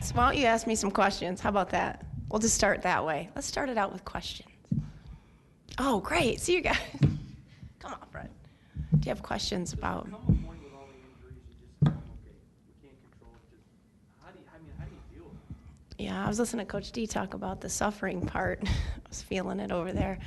Yes. Why don't you ask me some questions? How about that? We'll just start that way. Let's start it out with questions. Oh, great. See you guys. Come on, Fred. Do you have questions about? Come a point with all the injuries, you just okay, we can't control it. Just how do you deal with it? Yeah, I was listening to Coach D talk about the suffering part. I was feeling it over there.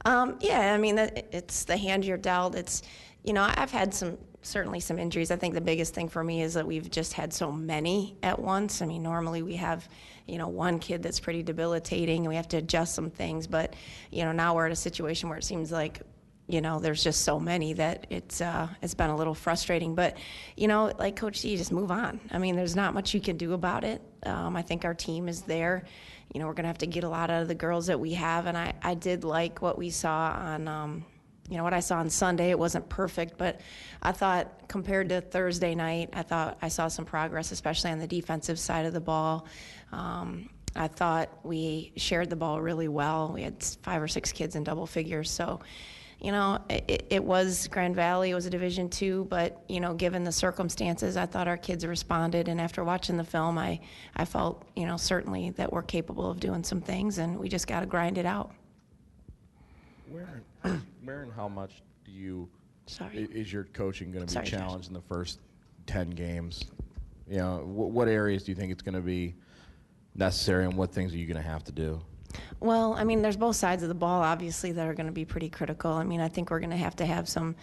Yeah, I mean, it's the hand you're dealt. It's, I've had certainly some injuries. I think the biggest thing for me is that we've just had so many at once. I mean, normally we have, one kid that's pretty debilitating and we have to adjust some things. But, now we're at a situation where it seems like, there's just so many that it's been a little frustrating. But, like Coach D, just move on. I mean, there's not much you can do about it. I think our team is there. We're going to have to get a lot out of the girls that we have. And I did like what we saw on, what I saw on Sunday. It wasn't perfect, but I thought compared to Thursday night, I thought I saw some progress, especially on the defensive side of the ball. I thought we shared the ball really well. We had 5 or 6 kids in double figures. So, it was Grand Valley. It was a Division II, but, given the circumstances, I thought our kids responded. And after watching the film, I felt, certainly that we're capable of doing some things, and we just got to grind it out. Where and how much is your coaching going to be challenged in the first 10 games? What areas do you think it's going to be necessary, and what things are you going to have to do? Well, I mean, there's both sides of the ball, obviously, that are going to be pretty critical. I mean, I think we're going to have some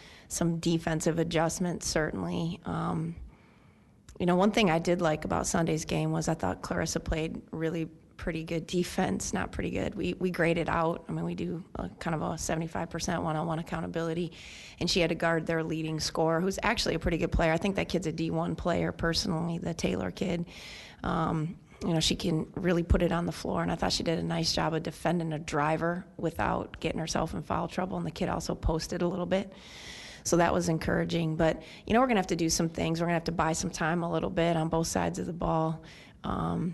defensive adjustments, certainly. One thing I did like about Sunday's game was I thought Clarissa played really pretty good defense, not pretty good. We graded out. I mean, we do kind of a 75% one-on-one accountability, and she had to guard their leading scorer, who's actually a pretty good player. I think that kid's a D1 player, personally, the Taylor kid. She can really put it on the floor, and I thought she did a nice job of defending a driver without getting herself in foul trouble, and the kid also posted a little bit. So that was encouraging. But, we're going to have to do some things. We're going to have to buy some time a little bit on both sides of the ball. So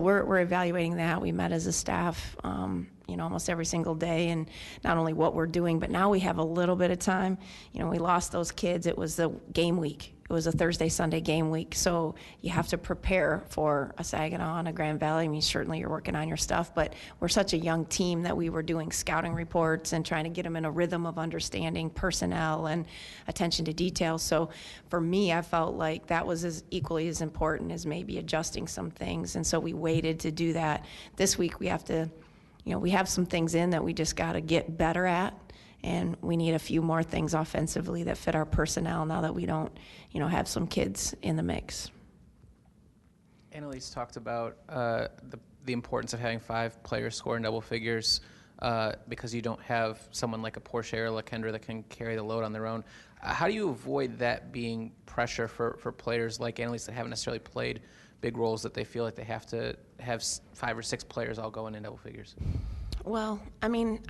we're evaluating that. We met as a staff, almost every single day, and not only what we're doing, but now we have a little bit of time. We lost those kids. It was the game week. It was a Thursday, Sunday game week. So you have to prepare for a Saginaw and a Grand Valley. I mean, certainly you're working on your stuff, but we're such a young team that we were doing scouting reports and trying to get them in a rhythm of understanding personnel and attention to detail. So for me, I felt like that was equally as important as maybe adjusting some things. And so we waited to do that. This week we have to, we have some things in that we just got to get better at. And we need a few more things offensively that fit our personnel now that we don't, have some kids in the mix. Annalise talked about the importance of having 5 players score in double figures because you don't have someone like a Portia or LaKendra that can carry the load on their own. How do you avoid that being pressure for players like Annalise that haven't necessarily played big roles, that they feel like they have to have 5 or 6 players all going in double figures? Well, I mean,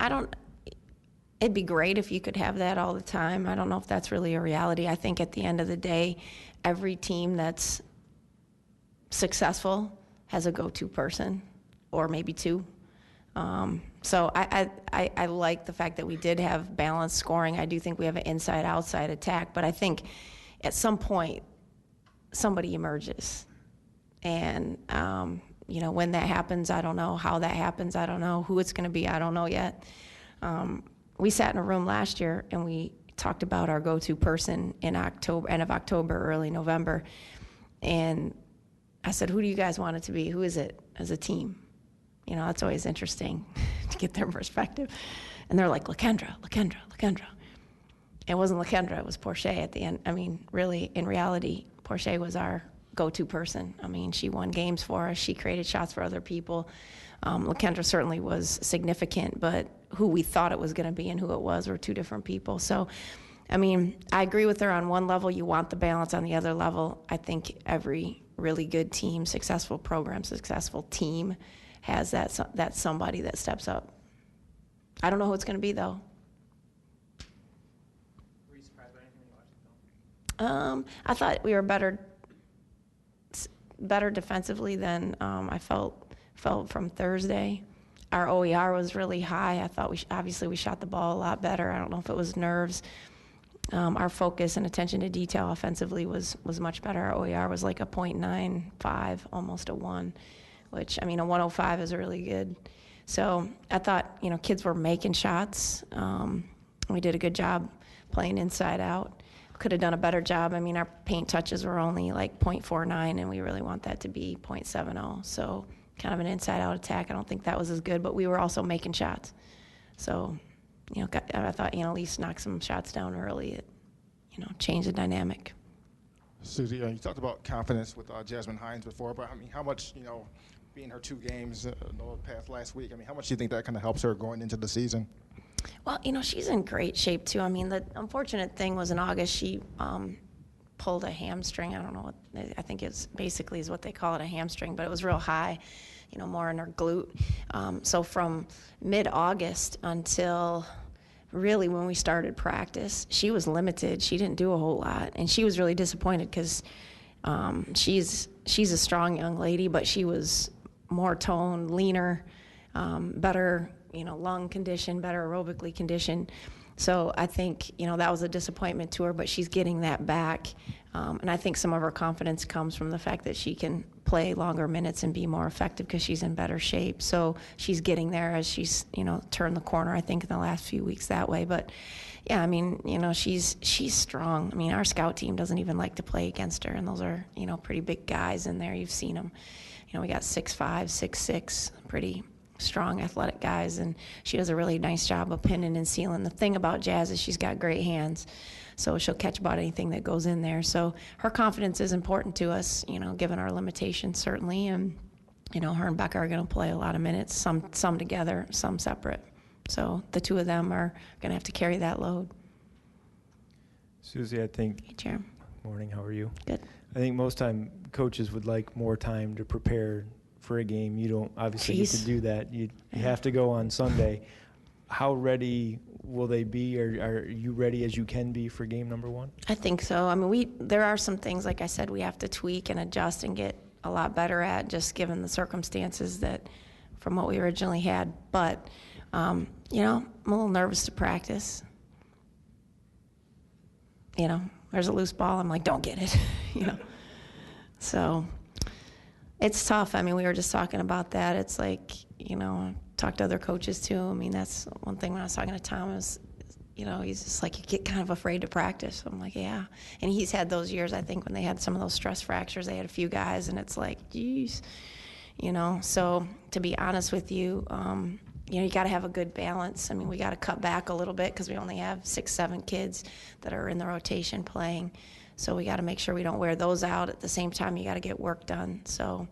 it'd be great if you could have that all the time. I don't know if that's really a reality. I think at the end of the day, every team that's successful has a go-to person, or maybe 2. So I like the fact that we did have balanced scoring. I do think we have an inside-outside attack, but I think at some point somebody emerges. And, when that happens, I don't know. How that happens, I don't know. Who it's going to be, I don't know yet. We sat in a room last year and we talked about our go-to person in October, end of October, early November. And I said, who do you guys want it to be? Who is it as a team? That's always interesting to get their perspective. And they're like, LaKendra. It wasn't LaKendra, it was Portia at the end. I mean, really, in reality, Portia was our go-to person. I mean, she won games for us. She created shots for other people. LaKendra certainly was significant, but who we thought it was going to be and who it was were 2 different people. So, I mean, I agree with her on one level. You want the balance. On the other level, I think every really good team, successful program, successful team has that somebody that steps up. I don't know who it's going to be, though. Were you surprised by anything you watched the film? I thought we were better defensively than I felt from Thursday. Our OER was really high. I thought we shot the ball a lot better. I don't know if it was nerves. Our focus and attention to detail offensively was much better. Our OER was like a .95, almost a 1, which, I mean, a 105 is really good. So I thought, kids were making shots. We did a good job playing inside out. Could have done a better job. I mean, our paint touches were only like .49, and we really want that to be .70. So kind of an inside-out attack. I don't think that was as good, but we were also making shots. So, I thought Annalise knocked some shots down early. It, changed the dynamic. Suzy, you talked about confidence with Jasmine Hines before, but I mean, how much, being her 2 games past last week, I mean, how much do you think that kind of helps her going into the season? Well, she's in great shape, too. I mean, the unfortunate thing was in August, she pulled a hamstring. I don't know I think it's basically is what they call it, a hamstring, but it was real high, more in her glute. So from mid-August until really when we started practice, she was limited. She didn't do a whole lot, and she was really disappointed because she's a strong young lady, but she was more toned, leaner, better, lung condition, better aerobically conditioned. So I think, that was a disappointment to her, but she's getting that back. And I think some of her confidence comes from the fact that she can play longer minutes and be more effective because she's in better shape. So she's getting there as she's, turned the corner, I think, in the last few weeks that way. But yeah, I mean, she's strong. I mean, our scout team doesn't even like to play against her, and those are, pretty big guys in there. You've seen them. We got 6'5", 6'6", pretty strong athletic guys, and she does a really nice job of pinning and sealing. The thing about Jazz is she's got great hands, so she'll catch about anything that goes in there. So her confidence is important to us, given our limitations, certainly. And, her and Becca are going to play a lot of minutes, some together, some separate. So the 2 of them are going to have to carry that load. Suzy, I think. Hey, Chair. Morning, how are you? Good. I think most time coaches would like more time to prepare for a game. You don't obviously get to do that. You have to go on Sunday. How ready will they be? Are you ready as you can be for game number 1? I think so. I mean, there are some things, like I said, we have to tweak and adjust and get a lot better at, just given the circumstances that from what we originally had. But, I'm a little nervous to practice. There's a loose ball. I'm like, don't get it, So it's tough. I mean, we were just talking about that. It's like, talk to other coaches too. I mean, that's one thing when I was talking to Thomas, he's just like, you get kind of afraid to practice. I'm like, yeah. And he's had those years, I think, when they had some of those stress fractures, they had a few guys, and it's like, geez, So to be honest with you, you got to have a good balance. I mean, we got to cut back a little bit because we only have 6, 7 kids that are in the rotation playing. So we got to make sure we don't wear those out. At the same time, you got to get work done. So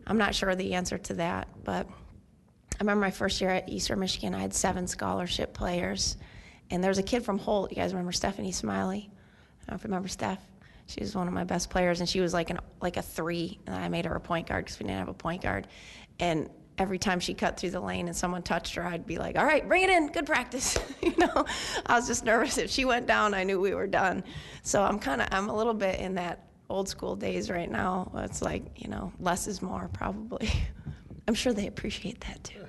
I'm not sure the answer to that, but I remember my first year at Eastern Michigan, I had 7 scholarship players. And there's a kid from Holt. You guys remember Stephanie Smiley? I don't know if you remember Steph. She was one of my best players, and she was like a 3. And I made her a point guard because we didn't have a point guard. And every time she cut through the lane and someone touched her, I'd be like, all right, bring it in, good practice. I was just nervous. If she went down, I knew we were done. So I'm a little bit in that old school days right now. It's like, less is more probably. I'm sure they appreciate that too.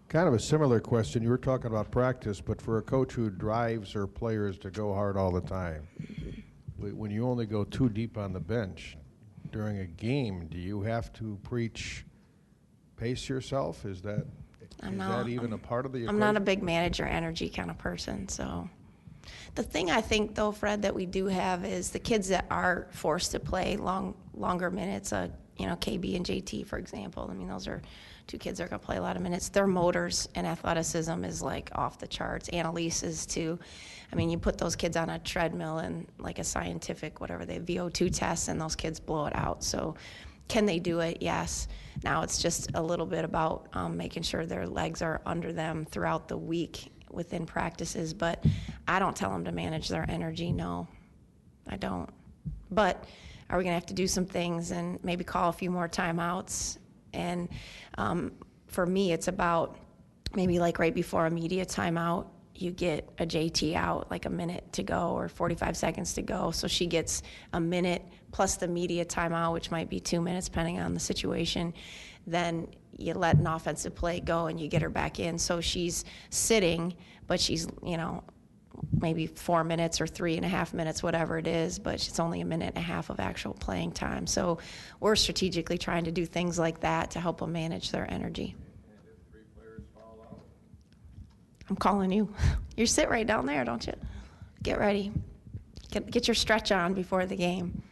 Kind of a similar question. You were talking about practice, but for a coach who drives her players to go hard all the time, when you only go 2 deep on the bench during a game, do you have to preach pace yourself? Is that even a part of the equation? I'm not a big manager energy kind of person. So the thing I think, though, Fred, that we do have is the kids that are forced to play longer minutes, KB and JT, for example. I mean, those are 2 kids that are going to play a lot of minutes. Their motors and athleticism is like off the charts. Annalise is too. I mean, you put those kids on a treadmill and like a scientific, whatever, they VO2 test, and those kids blow it out. So can they do it? Yes. Now it's just a little bit about making sure their legs are under them throughout the week within practices. But I don't tell them to manage their energy. No, I don't. But are we going to have to do some things and maybe call a few more timeouts? And for me, it's about maybe like right before a media timeout, you get a JT out like a minute to go or 45 seconds to go. So she gets a minute plus the media timeout, which might be 2 minutes depending on the situation. Then you let an offensive play go and you get her back in. So she's sitting, but she's, maybe 4 minutes or 3.5 minutes, whatever it is, but it's only 1.5 minutes of actual playing time. So we're strategically trying to do things like that to help them manage their energy. I'm calling you. You sit right down there, don't you? Get ready. Get your stretch on before the game.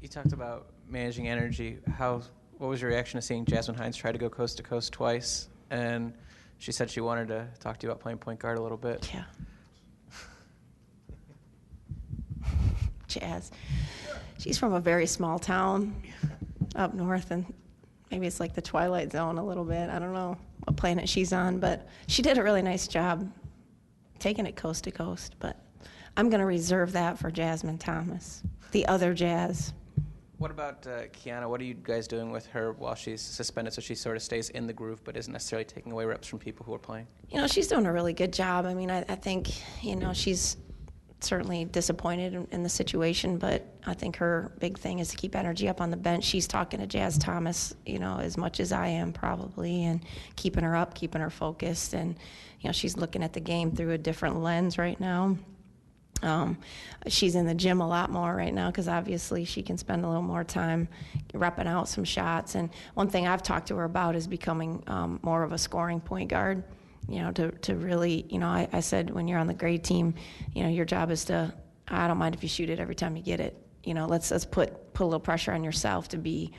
You talked about managing energy. What was your reaction to seeing Jasmine Hines try to go coast to coast twice? And she said she wanted to talk to you about playing point guard a little bit. Yeah. Jazz. She's from a very small town up north, and maybe it's like the Twilight Zone a little bit. I don't know what planet she's on, but she did a really nice job taking it coast to coast. But I'm going to reserve that for Jasmine Thomas, the other Jazz. What about Kiana? What are you guys doing with her while she's suspended so she sort of stays in the groove but isn't necessarily taking away reps from people who are playing? She's doing a really good job. I mean, I think, she's certainly disappointed in the situation, but I think her big thing is to keep energy up on the bench. She's talking to Jazz Thomas, as much as I am probably, and keeping her up, keeping her focused. And, she's looking at the game through a different lens right now. She's in the gym a lot more right now because obviously she can spend a little more time repping out some shots. And one thing I've talked to her about is becoming more of a scoring point guard. To really, I said when you're on the grade team, your job is to, I don't mind if you shoot it every time you get it. Let's put a little pressure on yourself to be,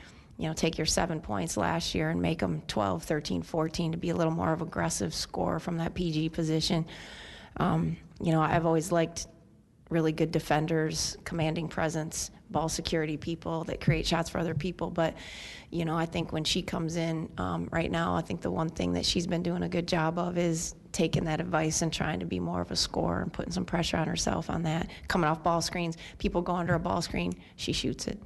take your 7 points last year and make them 12, 13, 14 to be a little more of aggressive scorer from that PG position. I've always liked really good defenders, commanding presence, ball security people that create shots for other people. But, I think when she comes in right now, I think the one thing that she's been doing a good job of is taking that advice and trying to be more of a scorer and putting some pressure on herself on that. Coming off ball screens, people go under a ball screen, she shoots it.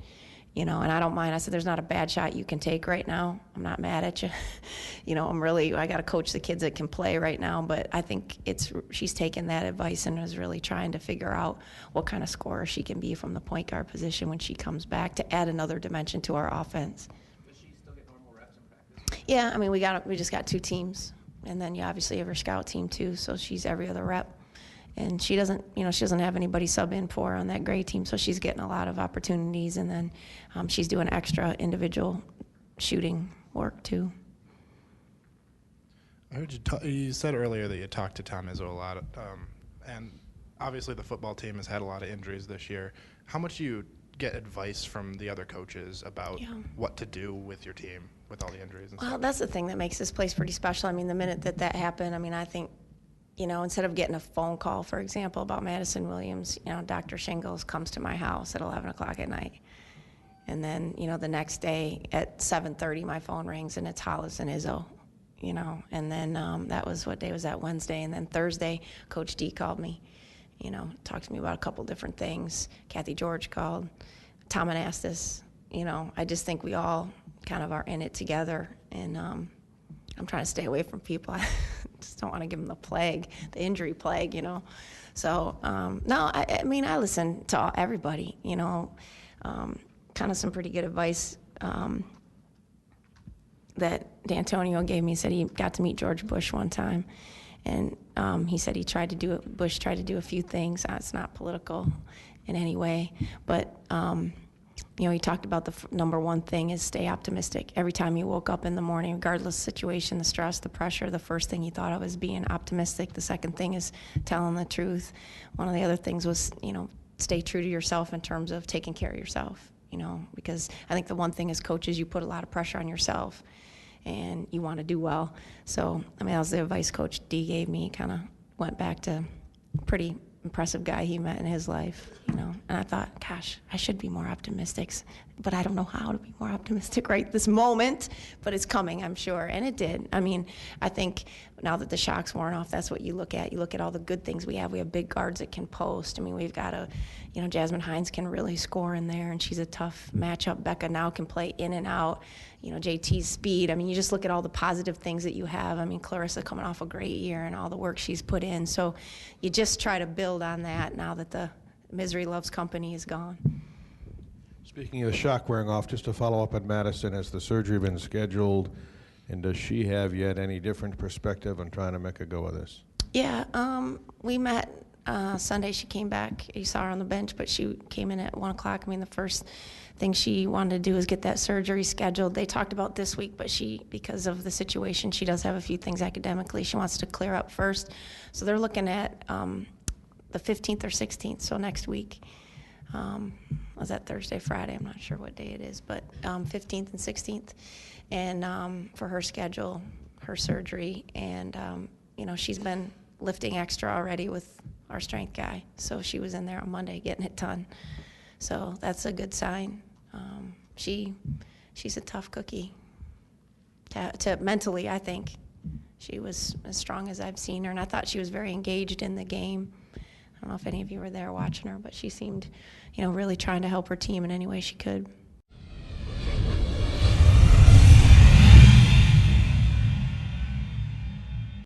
And I don't mind. I said, there's not a bad shot you can take right now. I'm not mad at you. I got to coach the kids that can play right now. But I think she's taken that advice and is really trying to figure out what kind of scorer she can be from the point guard position when she comes back to add another dimension to our offense. Does she still get normal reps in practice? Yeah, I mean, we just got 2 teams. And then you obviously have her scout team too. So she's every other rep. And she doesn't have anybody sub in for her on that grade team, so she's getting a lot of opportunities. And then she's doing extra individual shooting work too. I heard you said earlier that you talked to Tom Izzo a lot, and obviously the football team has had a lot of injuries this year. How much do you get advice from the other coaches about what to do with your team with all the injuries and stuff? Well, that's the thing that makes this place pretty special. I mean, the minute that happened, I think, instead of getting a phone call, for example, about Madison Williams, Dr. Shingles comes to my house at 11 o'clock at night. And then, the next day at 7:30, my phone rings and it's Hollis and Izzo, And then that was, what day was that? Wednesday. And then Thursday, Coach D called me, talked to me about a couple different things. Kathy George called. Tom Anastas, I just think we all kind of are in it together. And I'm trying to stay away from people. I just don't want to give them the injury plague, So, no, I mean, I listen to everybody, kind of some pretty good advice that D'Antonio gave me. He said he got to meet George Bush one time. And he said Bush tried to do a few things. It's not political in any way. But, he talked about the number one thing is stay optimistic. Every time you woke up in the morning, regardless of the situation, the stress, the pressure, the first thing you thought of was being optimistic. The second thing is telling the truth. One of the other things was, stay true to yourself in terms of taking care of yourself, because I think the one thing as coaches, you put a lot of pressure on yourself and you want to do well. So, that was the advice Coach D gave me. Kind of went back to pretty impressive guy he met in his life, and I thought, gosh, I should be more optimistic, but I don't know how to be more optimistic right this moment, but it's coming, I'm sure, and it did. I think now that the shock's worn off, that's what you look at. You look at all the good things we have. We have big guards that can post. We've got Jasmine Hines can really score in there, and she's a tough matchup. Becca now can play in and out. JT's speed. You just look at all the positive things that you have. Clarissa coming off a great year and all the work she's put in. So you just try to build on that now that the misery loves company is gone. Speaking of the shock wearing off, just to follow up on Madison, has the surgery been scheduled, and does she have yet any different perspective on trying to make a go of this? Yeah, we met Sunday. She came back. You saw her on the bench, but she came in at 1 o'clock. I mean, the first thing she wanted to do is get that surgery scheduled. They talked about this week, but because of the situation, she does have a few things academically she wants to clear up first. So they're looking at the 15th or 16th, so next week. Was that Thursday, Friday? I'm not sure what day it is, but 15th and 16th. And for her schedule, her surgery, and she's been lifting extra already with our strength guy. So she was in there on Monday getting it done. So that's a good sign. She's a tough cookie. To mentally, I think she was as strong as I've seen her, and I thought she was very engaged in the game. I don't know if any of you were there watching her, but she seemed, really trying to help her team in any way she could.